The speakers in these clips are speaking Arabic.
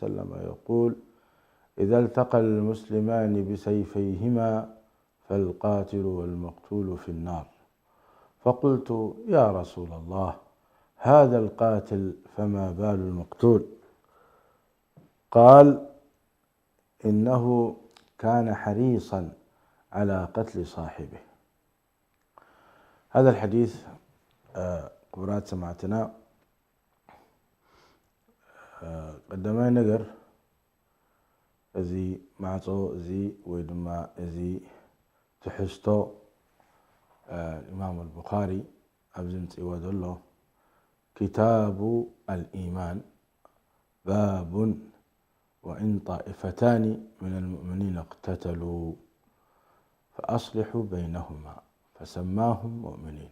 وسلم يقول: إذا التقى المسلمان بسيفيهما فالقاتل والمقتول في النار. فقلت: يا رسول الله، هذا القاتل فما بال المقتول؟ قال: إنه كان حريصا على قتل صاحبه. هذا الحديث قبرات سمعتنا قدما نجر زي معصو زي ويدما زي تحستو الإمام البخاري أبزنت إيواد الله كتاب الإيمان باب وإن طائفتان من المؤمنين اقتتلوا فأصلحوا بينهما فسماهم مؤمنين.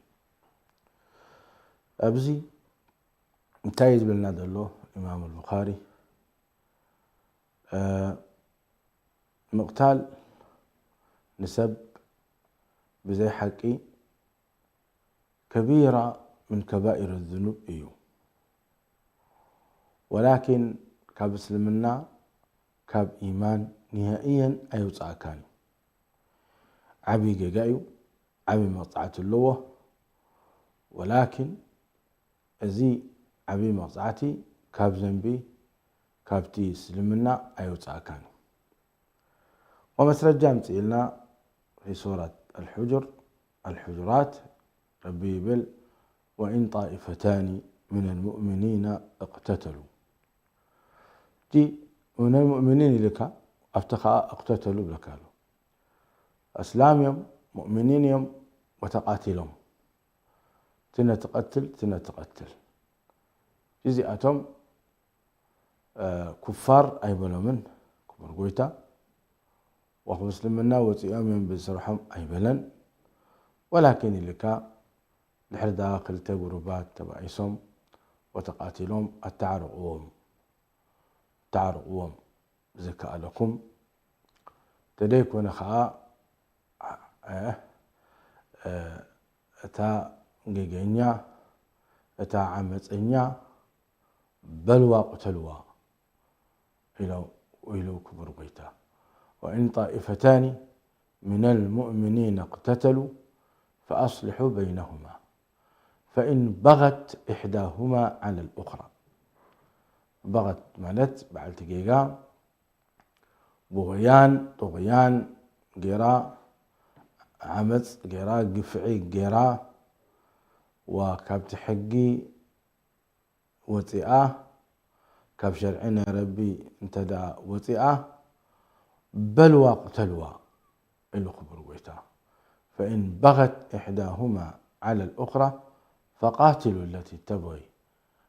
أبزي انتايز بالنادى الله الإمام البخاري مقتال نسب بزي حقي كبيرة من كبائر الذنوب ولكن كاب اسلمنا كاب إيمان نهائيا أيوصع كان عبي جايو عبي مقطعة اللوة، ولكن أزي عبي مقطعتي كاب ذنبي كابتي اسلمنا أيوصع كان. ومسرد جامت إلنا في سورة الحجرات ربي يقول: وإن طائفتان من المؤمنين اقتتلوا. دي من المؤمنين لك افتخاء اقتتلوا لكالو أسلام يوم مؤمنين يوم وتقاتلهم تنتقتل جزئتهم كفار أي بلومن كفر قويتا وهو مسلمنا وتيام يوم بسرحهم أي بلن، ولكن لك لحر داخل تجربات تبعيسهم وتقاتلهم التعرقوهم زكاء لكم تديكون خاء اتا جيجينيا اتا عمتنيا بلوا قتلوا إلو كبر بيتا. وإن طائفتان من المؤمنين اقتتلوا فأصلحوا بينهما فإن بغت إحداهما على الأخرى. بغت مالت بعد تجيجا بغيان طغيان جرا عمت جرا قفعي جرا وكابت حقي وطئة كاب شرعنا ربي انتدى وطئة بل وقتلوا إلو خبر ويتا. فإن بغت إحداهما على الأخرى فقاتلوا التي تبغي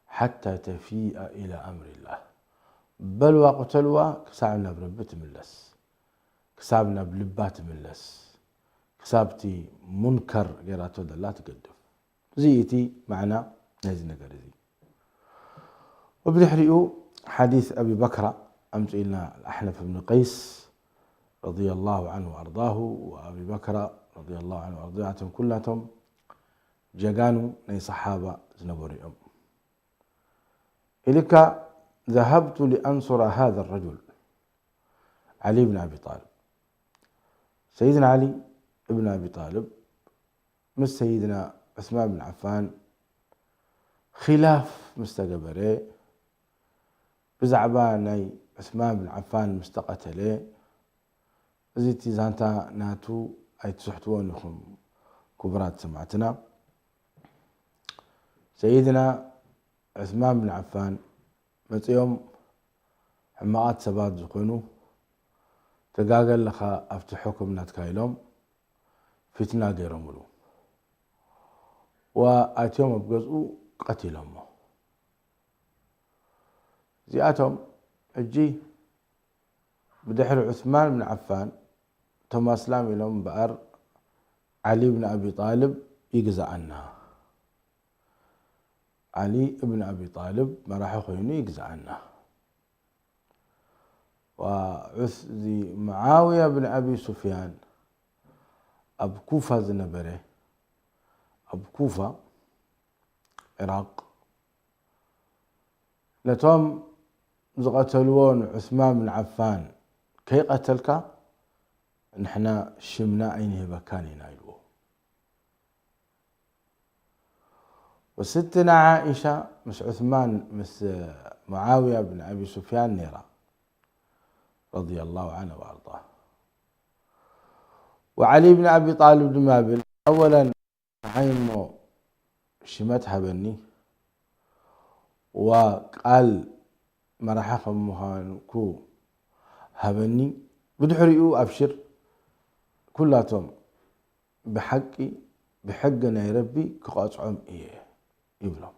حتى تفيء إلى أمر الله. بل وقتلوا كسابنا بربت ملس كسابنا بلبات ملس كسابتي منكر قراتو لا تقدف زيتي معنا نازل نقرزي. وبدحرئوا حديث أبي بكر أمس إلنا الأحنف بن قيس رضي الله عنه وأرضاه، وأبي بكر رضي الله عنه وأرضاهم كلهم جاقانوا ني صحابة زنبوريهم. إليك ذهبت لأنصر هذا الرجل علي بن أبي طالب. سيدنا علي بن أبي طالب مش سيدنا عثمان بن عفان خلاف مستقبره بزعباني عثمان بن عفان مستقتله زيتي زانتا ناتو أي تسحتونكم كبرات سمعتنا. سيدنا عثمان بن عفان متيوم حماقات سبات زقنو تقاقل لخا أفتحكم ناتكايلوم فتنا غيرهم له وآتيوم بقزقو قتلهم زياتهم الجي بدحر عثمان بن عفان تم اسلام لهم بأر علي بن أبي طالب يجزع عنها. علي بن أبي طالب ما راح يخيني يجزع عنها. وعثذي معاوية بن أبي سفيان أب كوفة زنبره أب كوفة عراق لتوم زقتلون عثمان بن عفان كي قتلك نحنا شمنا أينه بكاننا يلوه. وستنا عائشة مس عثمان مس معاوية بن أبي سفيان نيرا رضي الله عنه وأرضاه. وعلي بن أبي طالب دمابل أولا عيمو شمتها بني وقال مرحخ مهان كو هبني بدحريو أبشر كلاتهم بحقنا يا ربي كقاطعهم إيه يبلهم.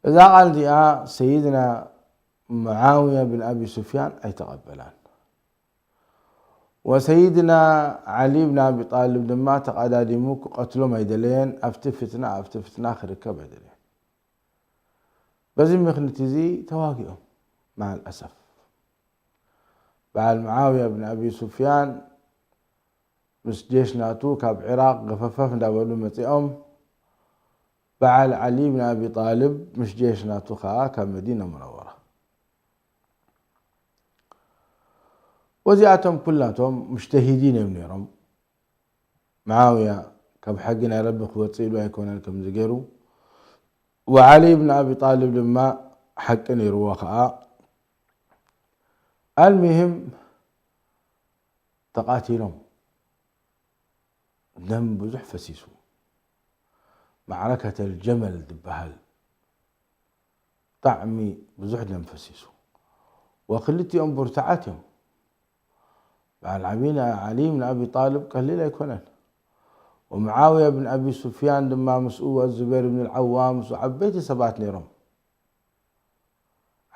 إذا قال دي سيدنا معاوية بن أبي سفيان أي تقبلان، وسيدنا علي بن أبي طالب لما تقدموك قتلوا ميدلين أفتفتنا آخر الكبع دلين بزي مخنتزي تواقعهم مع الأسف. بعد معاوية بن أبي سفيان مس جيش ناتو كاب عراق غفففنا دابلو متيهم. بعد علي بن أبي طالب مش جيش ناتو كاب مدينة منورة. وزياتهم كلاتهم مجتهدين منيرهم. معاوية كاب حقنا يا رب خوتصيل ويكون لكم زقيرو، وعلي بن أبي طالب لما حقني يروخا. المهم تقاتلهم دم بزح فسيسو معركة الجمل دبهل طعمي بزح دم فسيسو وخلتي أم برتعاتهم. بعد عبينا علي بن أبي طالب قال لي لا يكونن، ومعاوية بن أبي سفيان لما مسؤول الزبير بن العوام وعبيتي سبات نيرهم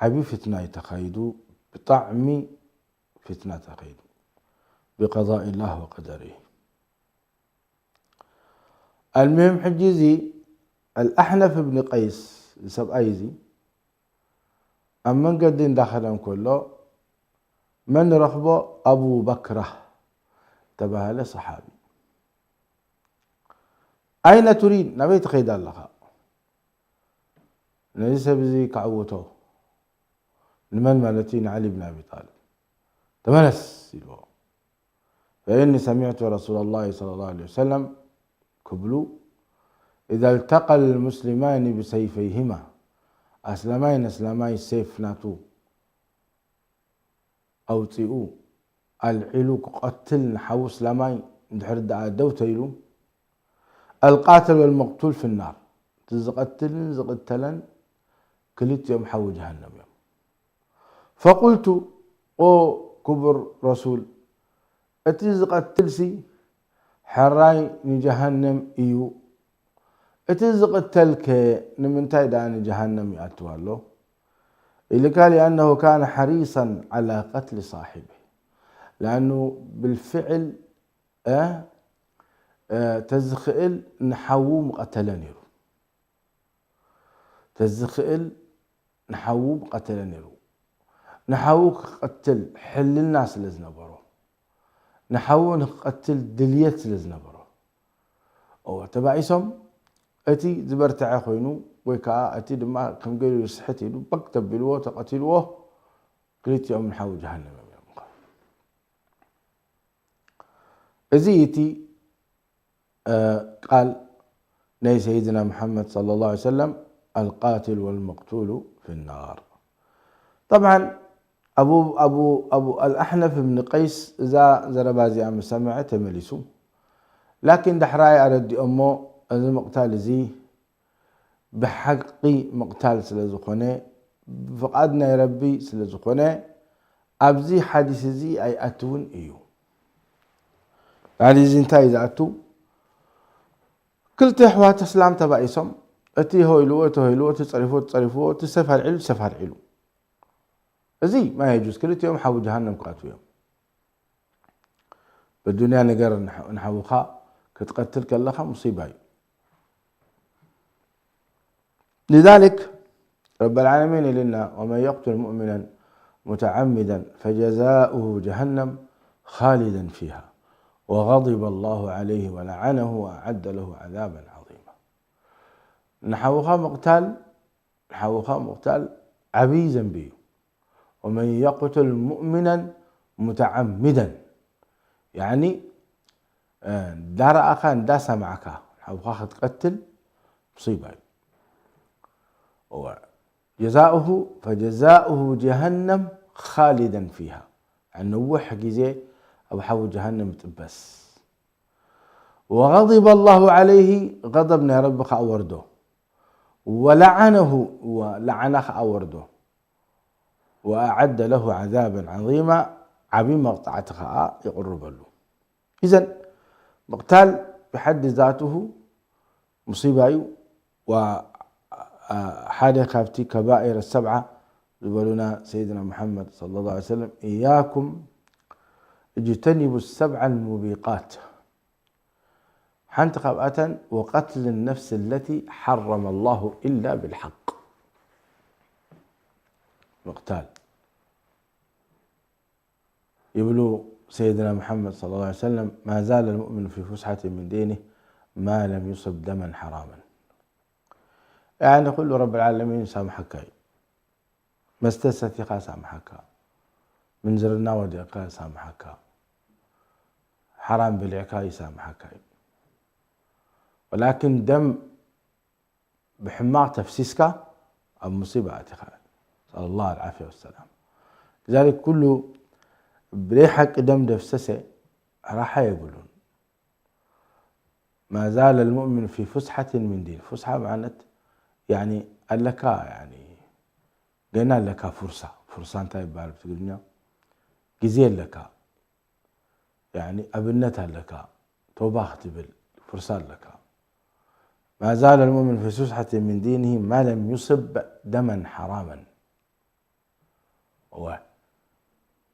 عبي فتنة يتخيدوا بطعمي فتنة تخيدوا بقضاء الله وقدره. المهم حجيزي الأحنف بن قيس لسب أيزي أمن قدين داخلهم كله من رخبه أبو بكرة تبهل صحابي. أين تريد نبيت قيد الله ليس بزي كعوته لمن مالتين علي بن أبي طالب تمنس فإني سمعت رسول الله صلى الله عليه وسلم كبلو إذا التقى المسلمان بسيفيهما أسلماي السيف ناتو أو تيئو العلوك قتل حوس لماي ندحر دعادو تيلو القاتل والمقتول في النار زقتلن كلت يوم حو جهنم يوم. فقلت او كبر رسول اتزقتلسي حراي نجهنم ايو اتزقتلك نمنتاي داني جهنم ياتوالو اللي قال لأنه كان حريصا على قتل صاحبه لأنه بالفعل تزخئل نحوم قتلنيرو تزخئل نحوم قتلنيرو نحوك قتل حل الناس لزنبرو نحاول نقتل دليت لزنبرو او تبعيسهم اتي زبرتع خوينو ويكا اتي دما كم قالوا يسحتي لو بكتب بالو تقتلوه قلت يوم نحاول جهنم ازيتي قال ني سيدنا محمد صلى الله عليه وسلم القاتل والمقتول في النار. طبعا أبو الأحنف بن قيس إذا زربازي أم سمعت مليسو لكن دحراي أردي أمو أذا مقتال زي بحقي مقتال سلزخوني فقدنا يا ربي سلزخوني أبزي حديث زي أي أتون إيو حديث انتاي ذاتو كلت حوات اسلام تبعيسهم اتي هويلو تصرفو تسفر علو زي ما يجوز كلت يوم حاول جهنم قاتو يوم بالدنيا نقر نحوخا كتقتلك اللخا مصيبة. لذلك رب العالمين لنا ومن يقتل مؤمنا متعمدا فجزاؤه جهنم خالدا فيها وغضب الله عليه ولعنه وأعد له عذابا عظيما. نحوخا مقتال عبي ذنبي ومن يقتل مؤمنا متعمدا يعني دار أخان داسا معك حوخاخ تقتل مصيبة جزاؤه فجزاؤه جهنم خالدا فيها يعني وح جزي أو حو جهنم تبس وغضب الله عليه غضبنا ربك أورده ولعنه أورده وأعد له عذابا عظيما عبي مقطعتها يقرب له. إذن مقتال بحد ذاته مصيبة وحادث خافتي كبائر السبعة يقولون سيدنا محمد صلى الله عليه وسلم إياكم اجتنبوا السبع الموبقات حنتقبة وقتل النفس التي حرم الله إلا بالحق. مقتال يقولوا سيدنا محمد صلى الله عليه وسلم ما زال المؤمن في فسحة من دينه ما لم يصب دما حراما يعني كل رب العالمين سامحك ما استثقا سامحك من زرنا وديقا سامحك حرام بالعكاي سامحك ولكن دم بحماق تفسيسك أو مصيبة أتخاذ صلى الله العافية والسلام. لذلك كله بريحك دم دفسسه راح يقولون ما زال المؤمن في فسحة من دين. فسحة معنت يعني لك يعني قلنا لك فرصة انت يبال في الدنيا جزيل لك يعني أبنتها لك توباخ تبل فرصة لك. ما زال المؤمن في فسحة من دينه ما لم يصب دما حراما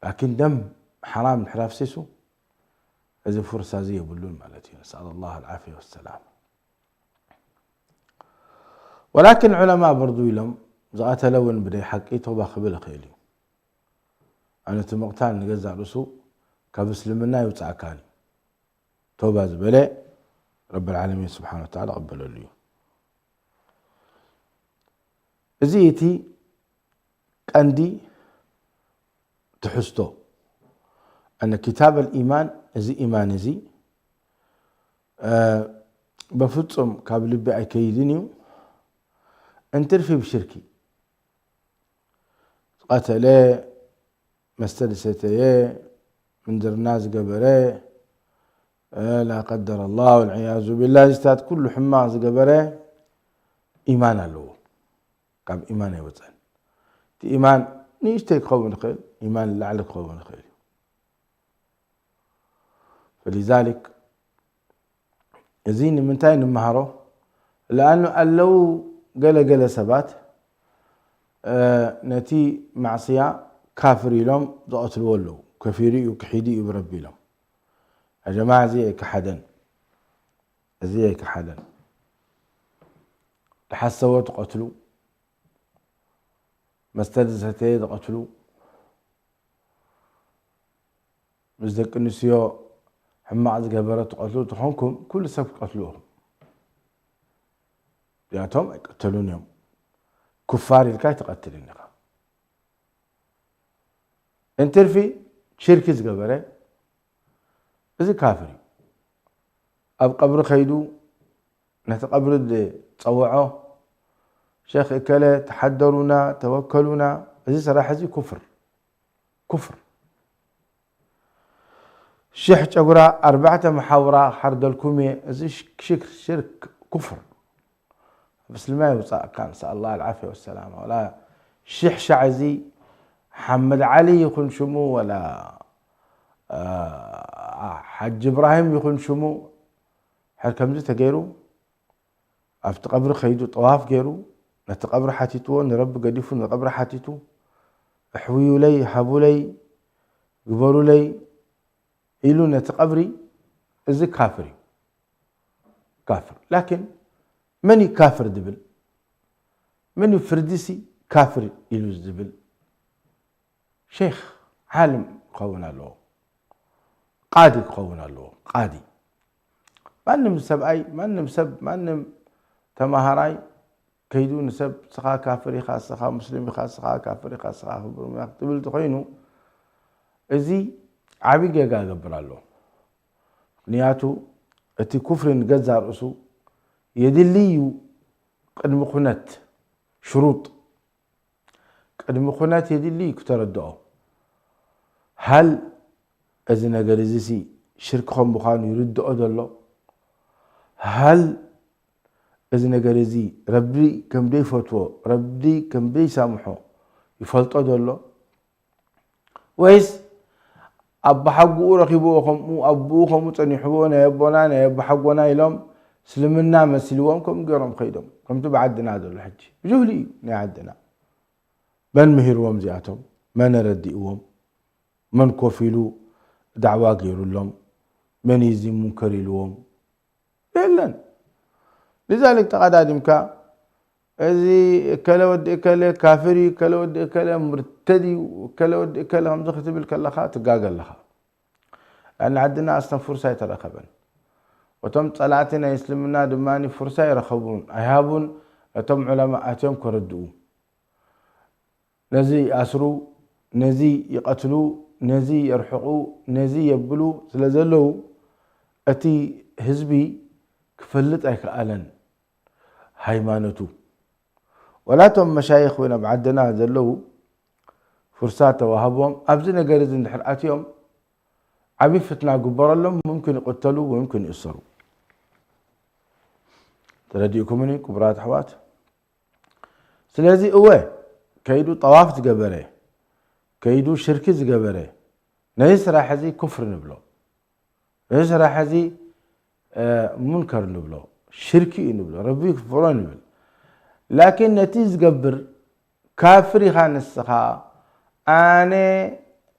لكن دم حرام حراف سيسو هذه فرصة زي يقولون مالتي نسأل الله العافية والسلام. ولكن علماء برضو يلم زغات لون بدي حقي توبا قبل خيلي أنا تمقتان نجزع رسو كمسلمنا يوتعكاني توبا زبلة رب العالمين سبحانه وتعالى قبل اليوم زيتي عندي تحسته أن كتاب الإيمان زي إيمان زي بفتم قبل بأي كيدنيو انترفي بشركي قتله مستدسته من درناز قبره لا قدر الله والعياذ بالله استاد كل حماز قبره إيمان له قام إيمان يوزن إيمان نيشتك خوف خير إيمان لعلك خوف خير. فلذلك يزين من تاين مهره لأنه لو قال سبات نتي معصية كافر لهم ضغط الولو كفيري وكحيدي بربي لهم يا جماعة زي كحدا تحسوا تقتلوا مستدسته تقتلوا مزدك النسيو حما عز قبرة تقتلوا تحونكم كل سبب قتلوهم ياتهم يقتلون يوم كفار الكاي تقتلين انترفي شركز قبره إذا كافري أب قبر خيدو نتقبر اللي تصوعه شيخ إكلا تحدرونا توكلونا إذا صراحة زي كفر شيخ تقرأ 4 محاورة حرد الكومي إذا شرك كفر بس ما يوصى كان سأل الله العافية والسلامة ولا شيخ شعزي محمد علي يكون شمو ولا حج إبراهيم يكون شمو حال كم تغيروا أفتقبر خيدو طواف غيرو نتقبر حاتيتو نرب قديفو نتقبر حاتيتو احويو لي حبو لي قبروا لي إلو نتقبري إذا كافر لكن مني كافر دبل مني فردسي كافر إلو دبل شيخ عالم قونا له قادي قونا له قادي ما نم سب أي ما نم سب ما نم تمهراي كيدو نسب سخا كافر خاص سخا مسلم خاص سخا كافر خاص سخا خبر تبل تخينو ازي عبي جا قبرالو نياتو اتي كفر نجزا رأسو يدليو قدم خنات شروط قدم خنات يدلي كتردعو هل ازنا غريزي شرك خم بخان يرد أدلو هل ازنا غريزي ربي كم دي فتوى ربي كم دي سامحو يفلط أدلو ويس أبا حقو رخيبوكم أبوكم تنحبونا يبونانا يبا حقونا يلوم سلمنا مسلوهم كم قرم خيدهم كم تبعدنا هذا الحج بجهلي نعدنا من مهروهم زياتهم ما نردئوهم من كفلوا دعوة غير لهم من يزي منكر لهم إلا لذلك تقدم كا ازي كلا ود كلا كافري كلا ود كلا مرتدي وكلا ود كلا هم زختب الكلخات تقاقل لها لأن عندنا أصلا فرصة يترخبن وتم طلعتنا يسلمنا دماني فرصة يرخبون أيهابون تم علماء أتيم كردو نزي أسرو نزي يقتلوا نزي يرحقوا نزي يبلوا سلازلو أتي حزبي كفلت أيكالن هيمانتو ولا تم مشايخ وين بعدنا زلو فرصات وهبهم أبزنا جرز حرقاتهم عبي فتنا قبر لهم ممكن يقتلوا ويمكن يأسروا ترديكم مني كبرات حوات سلازي اوه كيدو طواف تقبره كيدو شركي تقبره نيس راح زي كفر نبلو نيس راح زي منكر نبلو شركي نبلو ربي كفران نبلو لكن نتيز قبر كافري خان السخاء أنا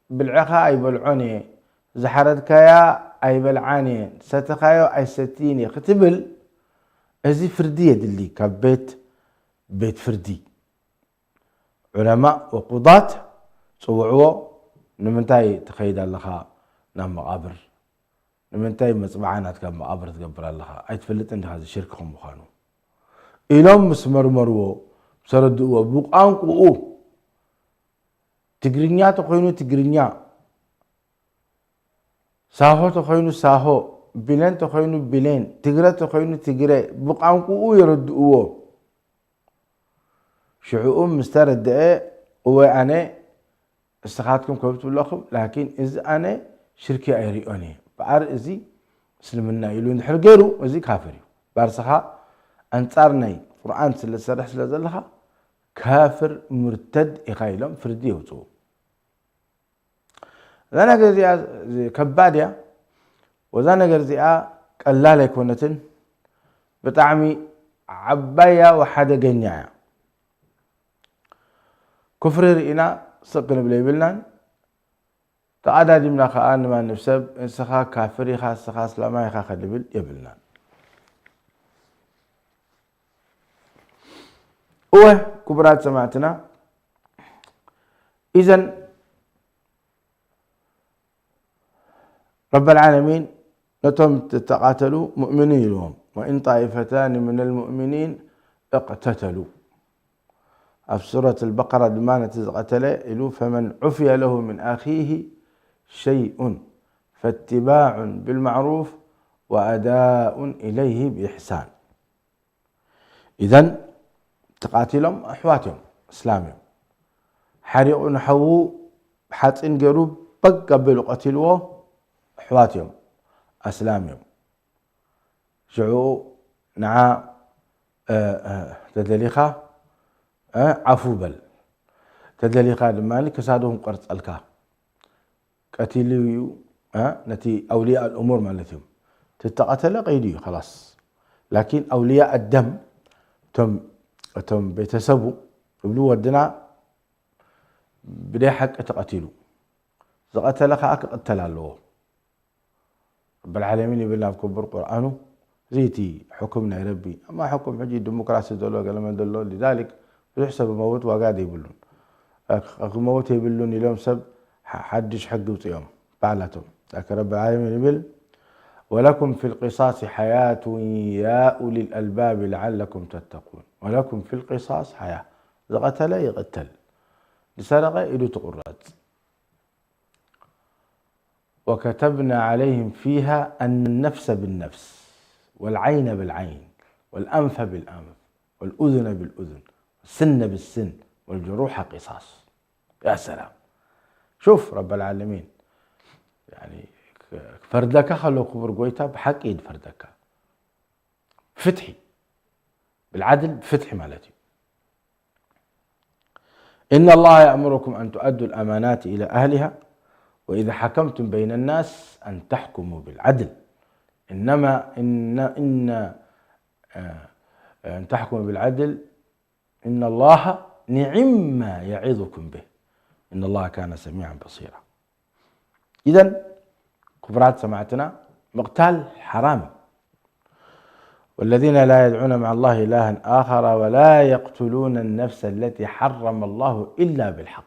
بالعخاء أي بالعني زحرت كيا أي بالعاني ستخايا أي ستيني ختبل هذه فردية دلي كبيت بيت فردي علماء وقضاة صوعوا نمنتاي تخيد اللخا نام مقابر نمنتاي مصبعانات كم مقابر تقبر اللخا أي تفلت عند هذا الشرك هم مخانو إلهم مسمر مرو سردوا بقان قو تجرينيا تخينو تجرينيا ساهو تخينو ساهو بلين تخينو بلين تجرى تخينو تجرى بقان قو يردوا شعوب مسترد وأنا استخدتكم كبت باللخم لكن إذا أنا شركة أيريوني بعر إزي سلمنا يلون حرقيرو إزي كافري بارسخا أنصارني قرآن سلسرح سلزلها كافر مرتد إخايلهم فرديه وصو ذانا قرزيا كباديا وذانا قرزيا قلالة يكونتن بطعمي عبايا وحدا قنيايا كفر رئينا سقنا بليبلنا تقادا دمنا خان ما نفسب انسخا كافري خاص خاص لا ما يخا خدبل يبلنا كبرات سمعتنا إذن رب العالمين نتم تقاتلوا مؤمنين لهم وإن طائفتان من المؤمنين اقتتلوا في سورة البقرة دمانة قتله إلو فمن عفي له من أخيه شيء فاتباع بالمعروف وأداء إليه بإحسان إذن تقاتلهم أحواتهم إسلامهم حريق نحو حاتين قروب بقبلوا قتلوه أحواتهم أسلامهم شعو نعا تدليخا عفو بل تدليخا دماني كسادهم قرص الكا قتلوا نتي أولياء الأمور مالتهم تتقتل قيدي خلاص لكن أولياء الدم تم بيتسبوا يبلو ودنا بدي حق تقتلوا زقتل خاك قتل له رب العالمين يبلنا بكبر قرآنه زيتي حكمنا يا ربي أما حكم حجي الديمقراطية دولة قال ما دولة لذلك يحسب موت وقاعد يبلون موت يبلون اليوم سب حدش حق وطيهم بعلتهم لكن رب العالمين يبل ولكم في القصاص حياة يا أولي الألباب لعلكم تتقون ولكم في القصاص حياة. إذا قتل يقتل، بسرق إلو تقرات. وكتبنا عليهم فيها أن النفس بالنفس والعين بالعين والأنف بالأنف والأذن بالأذن والسن بالسن والجروح قصاص. يا سلام، شوف رب العالمين يعني فردك خلو كبر قويتا بحق إيد فردك فتحي بالعدل بفتحي مالتي. إن الله يأمركم أن تؤدوا الأمانات إلى أهلها وإذا حكمتم بين الناس أن تحكموا بالعدل. إنما أن تحكموا بالعدل إن الله نعم ما يعظكم به إن الله كان سميعا بصيرا. إذن كفرات سمعتنا مقتال حرام. والذين لا يدعون مع الله إلها آخر ولا يقتلون النفس التي حرم الله إلا بالحق.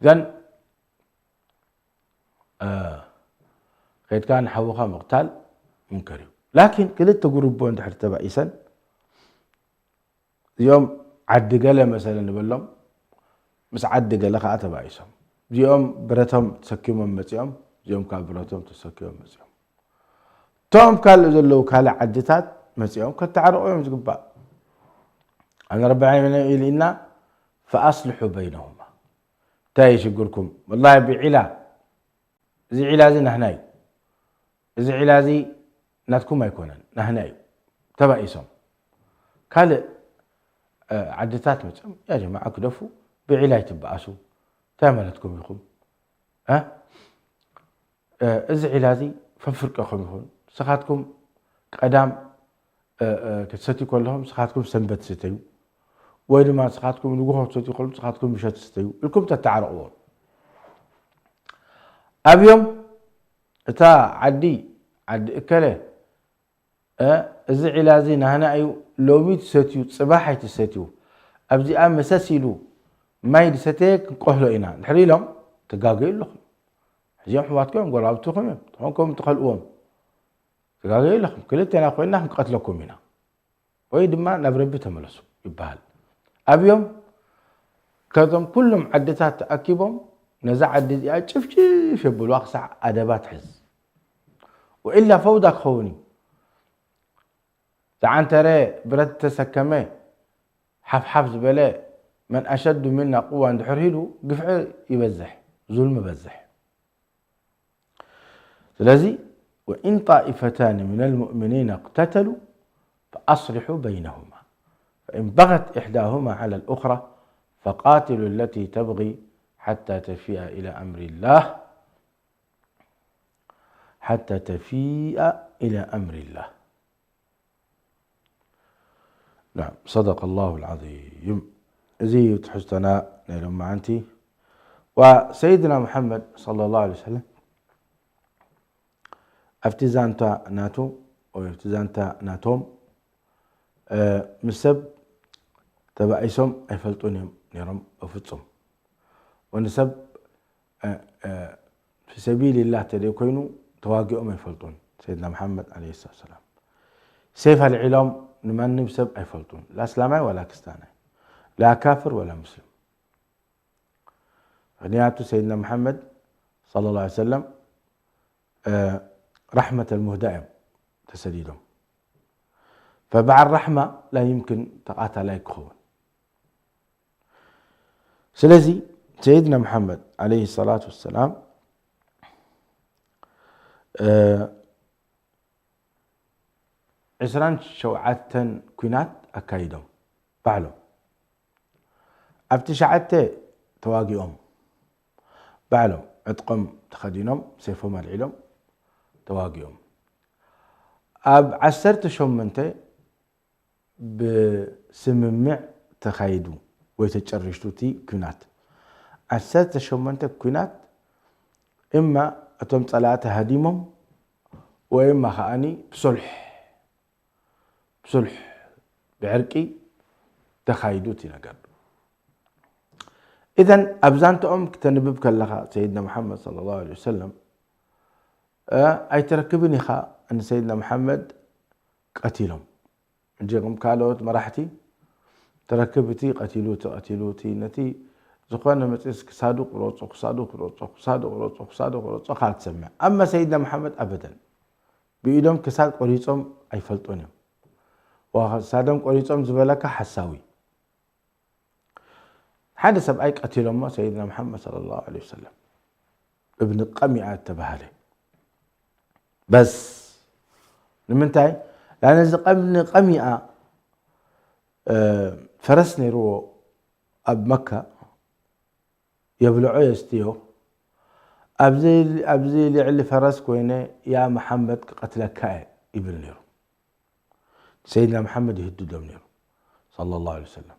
إذن قد كان حوخا مقتال منكر، لكن كلت جروبون تحت تبعيسا يوم عد قال مثلا نبلهم مس عد قال خا تبعيسهم يوم برتهم تسكيهم مسيهم يوم كان برتهم تسكيهم مسيهم توم قال لو قال عدتات مسيهم كتعرقوا يوم زقبا. أنا رب العالمين إلينا فأصلحوا بينهما. تايش يقولكم والله بعلا زي علازي نهناي زي علازي ناتكم ما يكونن نهناي تبعيسهم قال عدتات مسيهم يا جماعة كدفوا بعلاي تبعسوا تعملتكم يخم إذا علازي ففرقكم يخون سخاتكم قدام كتستي كلهم سخاتكم سنبت ستيو وإذا ما سخاتكم نقوه ستي كلهم سخاتكم مشات ستيو لكم تتعرقون. أبيوم تا عدي إكله إذا علازي نهنا أيو لوميت ستيو صباحي تستيو أبزي مساسيلو ما يدستيك قهلو إنا نحري لهم تقاقيل لهم حجيم حواتكم قرابتكم تحونكم تخلقوهم تقاقيل لهم كلتنا أخوينا قتلكم هنا ويد ما نبرب تملسوا يبهل. أبيوم كذم كلهم عدتات تأكيبهم نزع عدد شف يبلوا ساعة أدبات حز وإلا فوضك خوني تعان ترى برد تسكمه حفز بلا من أشد منا قوة عند حرهيله قفع يبزح ظلم بزح. لذي وإن طائفتان من المؤمنين اقتتلوا فأصلحوا بينهما فإن بغت إحداهما على الأخرى فقاتلوا التي تبغي حتى تفيء إلى أمر الله الله. نعم صدق الله العظيم. زي تحسنا نيلهم معنتي. وسيدنا محمد صلى الله عليه وسلم افتزانتا ناتو وافتزانتا ناتوم مسب تبعيسهم أيفلتونهم نيرم أفتهم ونسب في سبيل الله تليكوينو تواقعهم يفلتون سيدنا محمد عليه الصلاة والسلام. سيف العلم نمان نمسب أيفلتون لا إسلامي ولا كستاني لا كافر ولا مسلم. غنياتو سيدنا محمد صلى الله عليه وسلم رحمة المهدئم تسديدهم فبع الرحمة لا يمكن تقاتل يكون. سلزي سيدنا محمد عليه الصلاة والسلام عسران شوعتن كنات أكايدهم بعلهم أفتشعته تواقيهم بعلهم عتقم تخدينهم سيفهم العلم تواقيهم أب عسرت شومنته بسممع تخايدو ويتجرشتوتي كنات عسرت شومنته كنات إما أتم صلاة هديمهم وإما خاني بصلح بعرقي تخايدوتي نقر. إذن أبزانت كتنبب كاللغة سيدنا محمد صلى الله عليه وسلم أي تركبني خا أن سيدنا محمد قتيلهم جيهم كالوت مراحتي تركبتي قتيلوتي نتي زخوانا متسك صادق روصق خالد سمع. أما سيدنا محمد أبدا بإيدهم كساد قريصهم أي فلطونهم وسادهم قريصهم زبالك حساوي حدث بأيك قتيلهم سيدنا محمد صلى الله عليه وسلم ابن قميعة تبهله بس لمنتاي لأن ابن قميعة فرسني رو أب مكة يبلعو يستيو أبزي لعلي فرس كوينة يا محمد قتلك ابن نيرو سيدنا محمد يهدد نيرو صلى الله عليه وسلم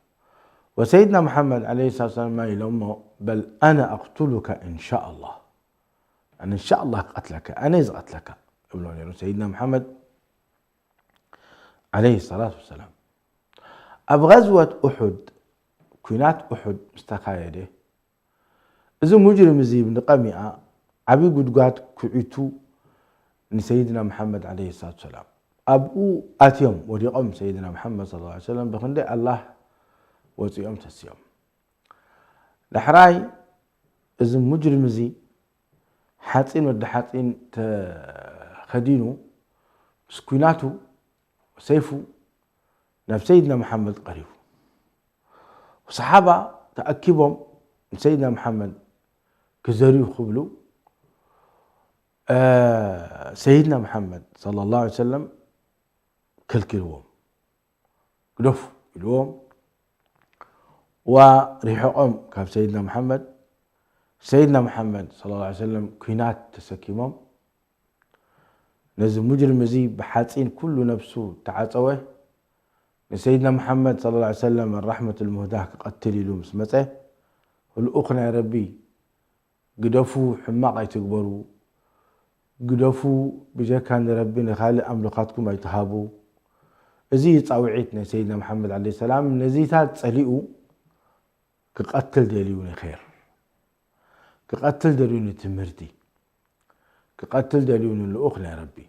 وسيدنا محمد عليه الصلاة والسلام ما يلومه بل أنا أقتلك إن شاء الله أنا إن شاء الله قتلك أنا إذا قتلك ابن نيرو سيدنا محمد عليه الصلاة والسلام أب غزوة أحد كينات أحد مستقايده إذا مجرم زي بن قميعة عبي قدقات كعيتو لسيدنا محمد عليه الصلاة والسلام أبو آتيوم وريقهم سيدنا محمد صلى الله عليه وسلم بخندق الله وزيهم تسيوم لحراي إذا مجرم زي حاتين ود حاتين خدينو سكيناتو وسيفو نفس سيدنا محمد قريب وصحابة تأكبهم سيدنا محمد كزاريو خبلو سيدنا محمد صلى الله عليه وسلم كلكلوهم قدفوا اليوم وريحهم كاف سيدنا محمد صلى الله عليه وسلم كينات تسكيمهم نزل مجرم زي بحاتين كل نفسه تعاطوه سيدنا محمد صلى الله عليه وسلم الرحمة المهداة قتل له مسمته والأخرى يا ربي قدفوا حماق يتكبروا قدفوا بجاكان ربنا خالق أملقاتكم يتهابوا زي تصاوعيتنا سيدنا محمد عليه السلام نزيتات تصليقوا كقتل دليون خير كقتل دليون تمرتي كقتل دليون الأخرى يا ربي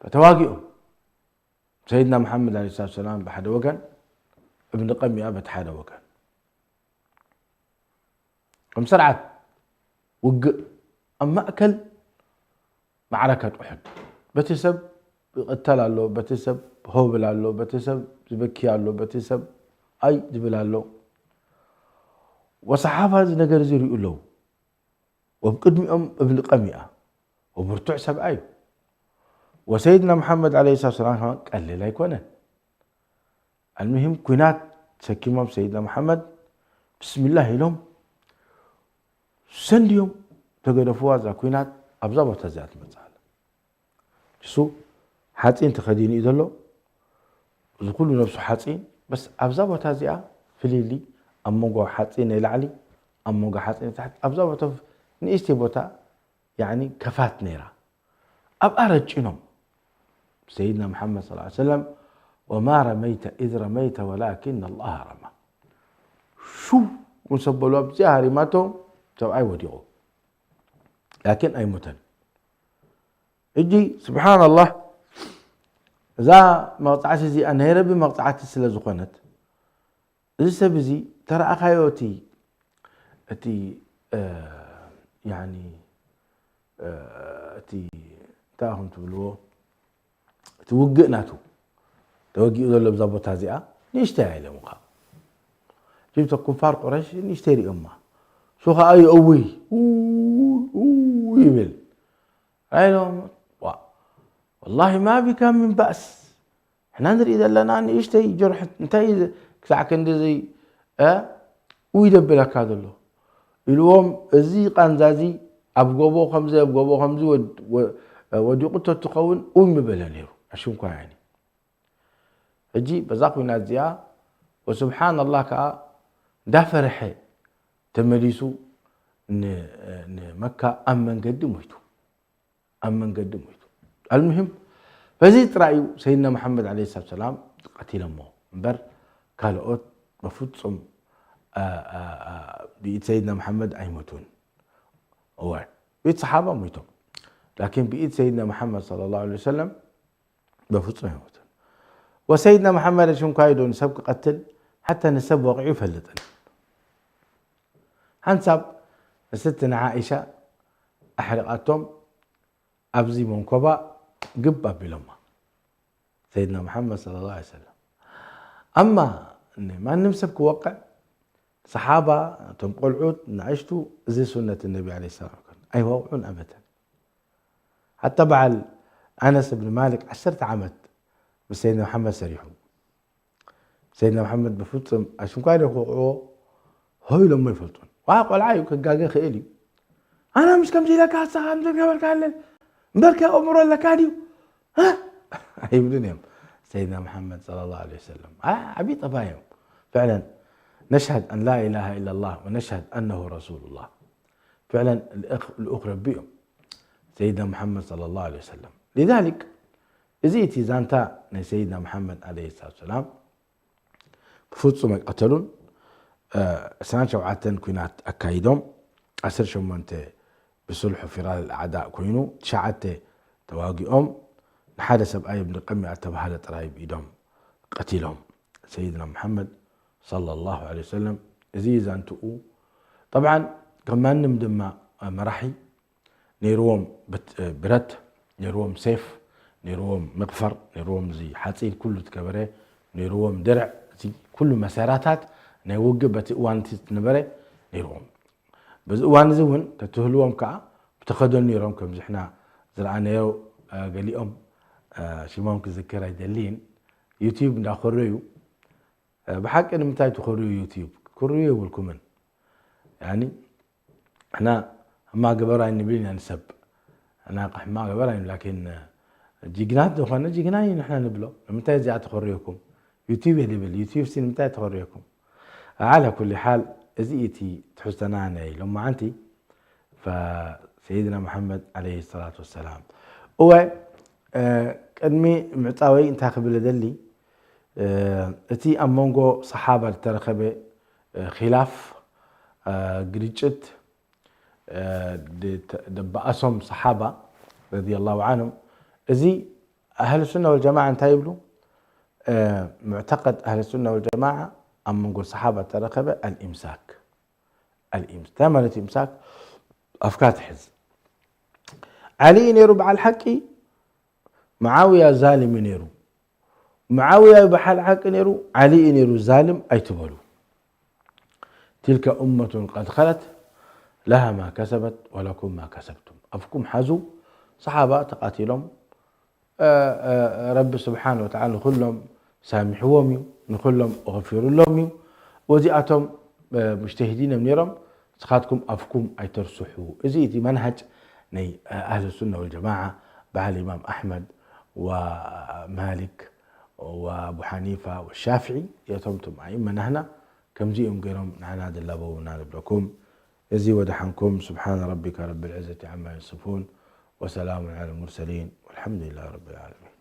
فتواجئوا سيدنا محمد عليه الصلاة والسلام بحد وكان ابن قميعة بتحد وكان قم سرعة أما أكل معركة أحد بتسب قتل له بتسب هوبل له بتسب زبكي له بتسب أي جبل له وصحابة هذا نجار زيري له وبقدم ابن قميعة وبرتع سبعي وسيدنا محمد عليه الصلاة والسلام قال لي لا يكون المهم كنات سكيمهم سيدنا محمد بسم الله لهم سنديوم تقدفوا ذا كنات أبزابه تزات مزال شو حاتين تخدين إذا له كل نفسه حاتين بس أبزابه تزيع في الليل أموجو حاتين العلي أموجو حاتين تحت أبزابه نيستي بوتا يعني كفات نيرة أبقى رجينهم سيدنا محمد صلى الله عليه وسلم وما رميت إذ رميت ولكن الله رمى شو ونسبلوا بزهر ماتوا سو أي وديعوا لكن أي متن اجي سبحان الله ذا مقطعات زي أنا ربي مقطعات السلا زخنت لسه بزي ترى أخيوتي أتي يعني أتي تاهم تبلوه توقعناتو توقي له بزبط هذه نشتري له مقام جبت كفار قريش نشتري أمه سوخ أي أوي يبل قالوا والله ما بك من بأس احنا ندري إذا لنا نشتري جرح انتهي ساعة كندي زي ويدبلك هذا له اليوم زي قنزازي أبغبو خمسة ودي قلت تقون بلا نيرو أشوفك يعني أجي بزاقوا نازيا وسبحان الله كا دافر حي تمليسو ن مكة أمن قدمويتو المهم فزيت رأيو سيدنا محمد عليه الصلاة والسلام قتيل أمه بر قالوا مفوتصم بإيد سيدنا محمد أيموتون هو بإيد صحابة ميتون لكن بإيد سيدنا محمد صلى الله عليه وسلم بفطره يموتون وسيدنا محمد شون كايدون سبق قتل حتى نسب وقعي فلتن حنسب ستنا عائشة أحرقتهم أبزي منكوبا قبا بلما سيدنا محمد صلى الله عليه وسلم أما ما نمسك وقع صحابة تنقل عود نعيشتوا زي سنة النبي عليه الصلاة والسلام أي وقعون أبدا حتى بعد أنس بن مالك 10 عامات بسيدنا محمد سريحهم سيدنا محمد بفوت عشان كانوا يوقعوا هاي لما يفلتون واقع العايو كجاجة خيلي أنا مش كم جي لك هسه مش كم كان بركة أمور لك كاديو ها هاي بدنيهم سيدنا محمد صلى الله عليه وسلم عبيط أبايهم فعلا نشهد أن لا إله إلا الله ونشهد أنه رسول الله فعلا الأخ ربيهم سيدنا محمد صلى الله عليه وسلم لذلك إزيتي زانتا سيدنا محمد عليه الصلاة والسلام بفوتسو ما يقتلون سنة شوعاتن كوينات أكايدهم 10 شمونت بصلح فرار الأعداء كوينو 9 تواقيهم نحادة سبعي بن قمي أتبهالة رايب إيدهم قتيلهم سيدنا محمد صلى الله عليه وسلم زي زانتو طبعا كمان نمدم مراحي نيروم برت نيروم سيف نيروم مغفر نيروم زي حاصيل كله تكبره نيروم درع زي كل مساراتات نيوجب بتوان تنبره نيروم بس وان زون تتهلوهم كع بتخدون نيروم كم زحنا زرعنا يو قاليهم شي ممكن ذكر يدلين يوتيوب ناخريو بحق ان متى تخريو يوتيوب كوريو والكومن يعني احنا ما قبرا النبي نسب انا ما قبرا لكن جيجنات دخلنا جيجناي نحن نبلو متى جاء تخريكم يوتيوب يدبل يوتيوب سين متى تخريكم على كل حال ازيتي تحسنا انا لما انتي فسيدنا محمد عليه الصلاه والسلام هو قدمي معطاوي انت خبل دلي اتي امونغو صحابه ترخبه خلاف جريتشت دبأسهم صحابه رضي الله عنهم ازي اهل السنه والجماعه انت يبلو معتقد اهل السنه والجماعه امونغو صحابه ترخبه الامساك ثمن الامساك افكار تحز علي نيرو على الحكي معاوية ظالم نيرو معاوية بحال حق نيرو علي نيرو ظالم أي تبلو تلك أمة قد خلت لها ما كسبت ولكم ما كسبتم أفكم حزو صحابة تقاتلهم رب سبحانه وتعالى نقولهم سامحوهم نقولهم اغفروا لهم وزيئتهم مجتهدين منيرهم سخاتكم أفكم أي ترسحوا إذا منهج ني أهل السنة والجماعة بعد الإمام أحمد ومالك وابو حنيفه والشافعي يتمتم أئمة نهنا كم جيهم غيرهم نعناد اللبو ونالب لكم يزي ودحنكم سبحان ربك رب العزة عما يصفون وسلام على المرسلين والحمد لله رب العالمين.